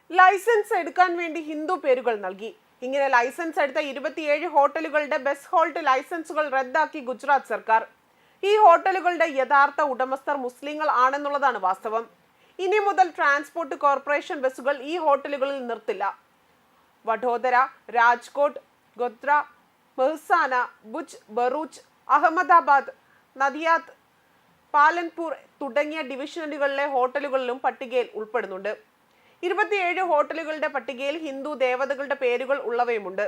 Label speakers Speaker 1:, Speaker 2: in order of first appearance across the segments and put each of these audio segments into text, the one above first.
Speaker 1: Licence എടുക്കാൻ വേണ്ടി ഹിന്ദു പേരുകൾ നൽകി. ഇങ്ങനെ ലൈസൻസ് എടുത്ത 27 ഹോട്ടലുകളുടെ ബസ് ഹോൾട്ട് ലൈസൻസുകൾ റദ്ദാക്കി ഗുജറാത്ത് സർക്കാർ. ഈ ഹോട്ടലുകളുടെ യഥാർത്ഥ ഉടമസ്ഥർ മുസ്ലിങ്ങൾ ആണെന്നുള്ളതാണ് വാസ്തവം. ഇനി മുതൽ ട്രാൻസ്പോർട്ട് കോർപ്പറേഷൻ ബസ്സുകൾ ഈ ഹോട്ടലുകളിൽ നിർത്തില്ല. വഡോദര, രാജ്കോട്ട്, ഗോത്ര, മെഹ്സാന, ഭുജ്, ഭറൂച്ച്, അഹമ്മദാബാദ്, നദിയാദ്, പാലൻപൂർ തുടങ്ങിയ ഡിവിഷനുകളിലെ ഹോട്ടലുകളിലും പട്ടികയിൽ ഉൾപ്പെടുന്നുണ്ട്. 27 ഹോട്ടലുകളുടെ പട്ടികയിൽ ഹിന്ദു ദേവതകളുടെ പേരുകൾ ഉള്ളവയുമുണ്ട്.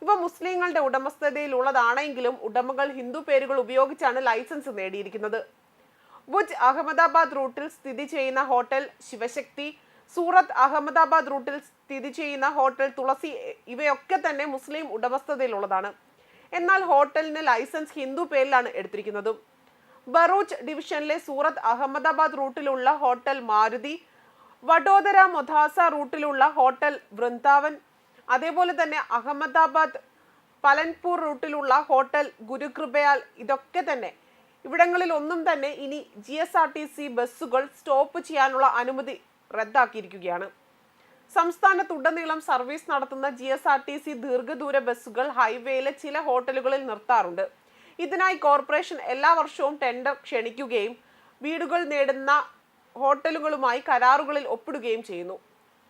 Speaker 1: ഇവ മുസ്ലിങ്ങളുടെ ഉടമസ്ഥതയിലുള്ളതാണെങ്കിലും ഉടമകൾ ഹിന്ദു പേരുകൾ ഉപയോഗിച്ചാണ് ലൈസൻസ് നേടിയിരിക്കുന്നത്. ഭുജ് അഹമ്മദാബാദ് റൂട്ടിൽ സ്ഥിതി ചെയ്യുന്ന ഹോട്ടൽ ശിവശക്തി, സൂറത്ത് അഹമ്മദാബാദ് റൂട്ടിൽ സ്ഥിതി ചെയ്യുന്ന ഹോട്ടൽ തുളസി ഇവയൊക്കെ തന്നെ മുസ്ലിം ഉടമസ്ഥതയിലുള്ളതാണ്. എന്നാൽ ഹോട്ടലിന് ലൈസൻസ് ഹിന്ദു പേരിലാണ് എടുത്തിരിക്കുന്നത്. ഭറൂച്ച് ഡിവിഷനിലെ സൂറത്ത് അഹമ്മദാബാദ് റൂട്ടിലുള്ള ഹോട്ടൽ മാരുതി, വഡോദര മൊധാസ റൂട്ടിലുള്ള ഹോട്ടൽ വൃന്ദാവൻ, അതേപോലെ തന്നെ അഹമ്മദാബാദ് പലൻപൂർ റൂട്ടിലുള്ള ഹോട്ടൽ ഗുരുകൃപയാൽ ഇതൊക്കെ തന്നെ ഇവിടങ്ങളിൽ ഒന്നും തന്നെ ഇനി GSRTC ബസ്സുകൾ സ്റ്റോപ്പ് ചെയ്യാനുള്ള അനുമതി റദ്ദാക്കിയിരിക്കുകയാണ്. സംസ്ഥാനത്തുടനീളം സർവീസ് നടത്തുന്ന GSRTC ദീർഘദൂര ബസ്സുകൾ ഹൈവേയിലെ ചില ഹോട്ടലുകളിൽ നിർത്താറുണ്ട്. ഇതിനായി കോർപ്പറേഷൻ എല്ലാ വർഷവും ടെൻഡർ ക്ഷണിക്കുകയും വീടുകൾ നേടുന്ന ഹോട്ടലുകളുമായി കരാറുകളിൽ ഒപ്പിടുകയും ചെയ്യുന്നു.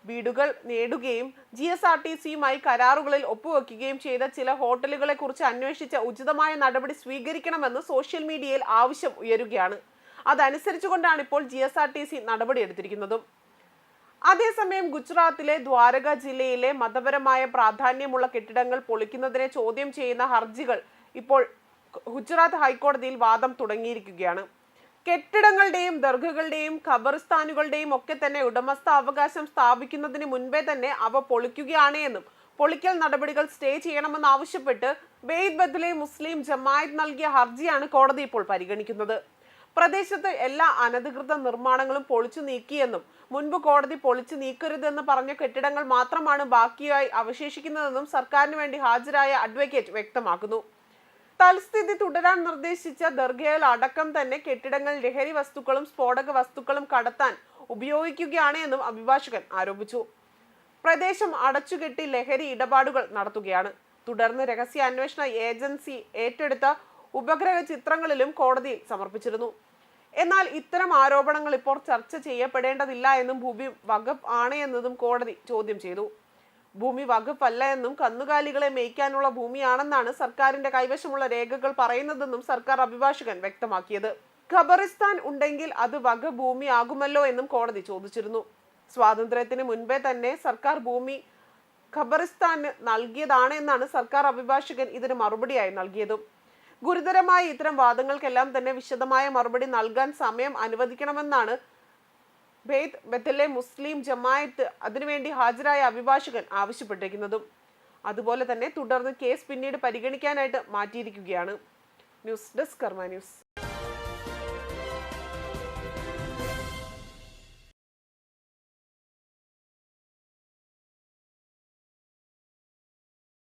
Speaker 1: വീടുകൾ നേടുകയും GSRTCയുമായി കരാറുകളിൽ ഒപ്പുവെക്കുകയും ചെയ്ത ചില ഹോട്ടലുകളെ കുറിച്ച് അന്വേഷിച്ച ഉചിതമായ നടപടി സ്വീകരിക്കണമെന്ന് സോഷ്യൽ മീഡിയയിൽ ആവശ്യം ഉയരുകയാണ്. അതനുസരിച്ചുകൊണ്ടാണ് ഇപ്പോൾ GSRTC നടപടിയെടുത്തിരിക്കുന്നതും. അതേസമയം ഗുജറാത്തിലെ ദ്വാരക ജില്ലയിലെ മതപരമായ പ്രാധാന്യമുള്ള കെട്ടിടങ്ങൾ പൊളിക്കുന്നതിനെ ചോദ്യം ചെയ്യുന്ന ഹർജികൾ ഇപ്പോൾ ഗുജറാത്ത് ഹൈക്കോടതിയിൽ വാദം തുടങ്ങിയിരിക്കുകയാണ്. കെട്ടിടങ്ങളുടെയും ദർഗകളുടെയും ഖബർസ്ഥാനുകളുടെയും ഒക്കെ തന്നെ ഉടമസ്ഥാവകാശം സ്ഥാപിക്കുന്നതിന് മുൻപേ തന്നെ അവ പൊളിക്കുകയാണ് എന്നും പൊളിക്കൽ നടപടികൾ സ്റ്റേ ചെയ്യണമെന്ന് ആവശ്യപ്പെട്ട് ബെയ്ത് ബദലെ മുസ്ലിം ജമാഅത്ത് നൽകിയ ഹർജിയാണ് കോടതി ഇപ്പോൾ പരിഗണിക്കുന്നത്. പ്രദേശത്ത് എല്ലാ അനധികൃത നിർമ്മാണങ്ങളും പൊളിച്ചു നീക്കിയെന്നും മുൻപ് കോടതി പൊളിച്ചു നീക്കരുതെന്ന് പറഞ്ഞ കെട്ടിടങ്ങൾ മാത്രമാണ് ബാക്കിയായി അവശേഷിക്കുന്നതെന്നും സർക്കാരിന് വേണ്ടി ഹാജരായ അഡ്വക്കേറ്റ് വ്യക്തമാക്കുന്നു. തൽസ്ഥിതി തുടരാൻ നിർദ്ദേശിച്ച ദർഗയിൽ അടക്കം തന്നെ കെട്ടിടങ്ങൾ ലഹരി വസ്തുക്കളും സ്ഫോടക വസ്തുക്കളും കടത്താൻ ഉപയോഗിക്കുകയാണ് എന്നും അഭിഭാഷകൻ ആരോപിച്ചു. പ്രദേശം അടച്ചുകെട്ടി ലഹരി ഇടപാടുകൾ നടത്തുകയാണ്. തുടർന്ന് രഹസ്യാന്വേഷണ ഏജൻസി ഏറ്റെടുത്ത ഉപഗ്രഹ ചിത്രങ്ങളിലും കോടതിയിൽ സമർപ്പിച്ചിരുന്നു. എന്നാൽ ഇത്തരം ആരോപണങ്ങൾ ഇപ്പോൾ ചർച്ച ചെയ്യപ്പെടേണ്ടതില്ല എന്നും ഭൂമി വഖഫ് ആണ് എന്നതും കോടതി ചോദ്യം ചെയ്തു. ഭൂമി വഖഫല്ല എന്നും കന്നുകാലികളെ മേയ്ക്കാനുള്ള ഭൂമിയാണെന്നാണ് സർക്കാരിന്റെ കൈവശമുള്ള രേഖകൾ പറയുന്നതെന്നും സർക്കാർ അഭിഭാഷകൻ വ്യക്തമാക്കിയത്. ഖബറിസ്ഥാൻ ഉണ്ടെങ്കിൽ അത് വഖഫ് ഭൂമിയാകുമല്ലോ എന്നും കോടതി ചോദിച്ചിരുന്നു. സ്വാതന്ത്ര്യത്തിന് മുൻപേ തന്നെ സർക്കാർ ഭൂമി ഖബറിസ്ഥാന് നൽകിയതാണ് എന്നാണ് സർക്കാർ അഭിഭാഷകൻ ഇതിന് മറുപടിയായി നൽകിയതും. ഗുരുതരമായ ഇത്തരം വാദങ്ങൾക്കെല്ലാം തന്നെ വിശദമായ മറുപടി നൽകാൻ സമയം അനുവദിക്കണമെന്നാണ് ബെയ്ത് ബദലെ മുസ്ലിം ജമാഅത്ത് അതിനുവേണ്ടി ഹാജരായ അഭിഭാഷകൻ ആവശ്യപ്പെട്ടിരിക്കുന്നതും. അതുപോലെ തന്നെ തുടർന്ന് കേസ് പിന്നീട് പരിഗണിക്കാനായിട്ട് മാറ്റിയിരിക്കുകയാണ്. ന്യൂസ് ഡെസ്ക് കർമ്മ ന്യൂസ്.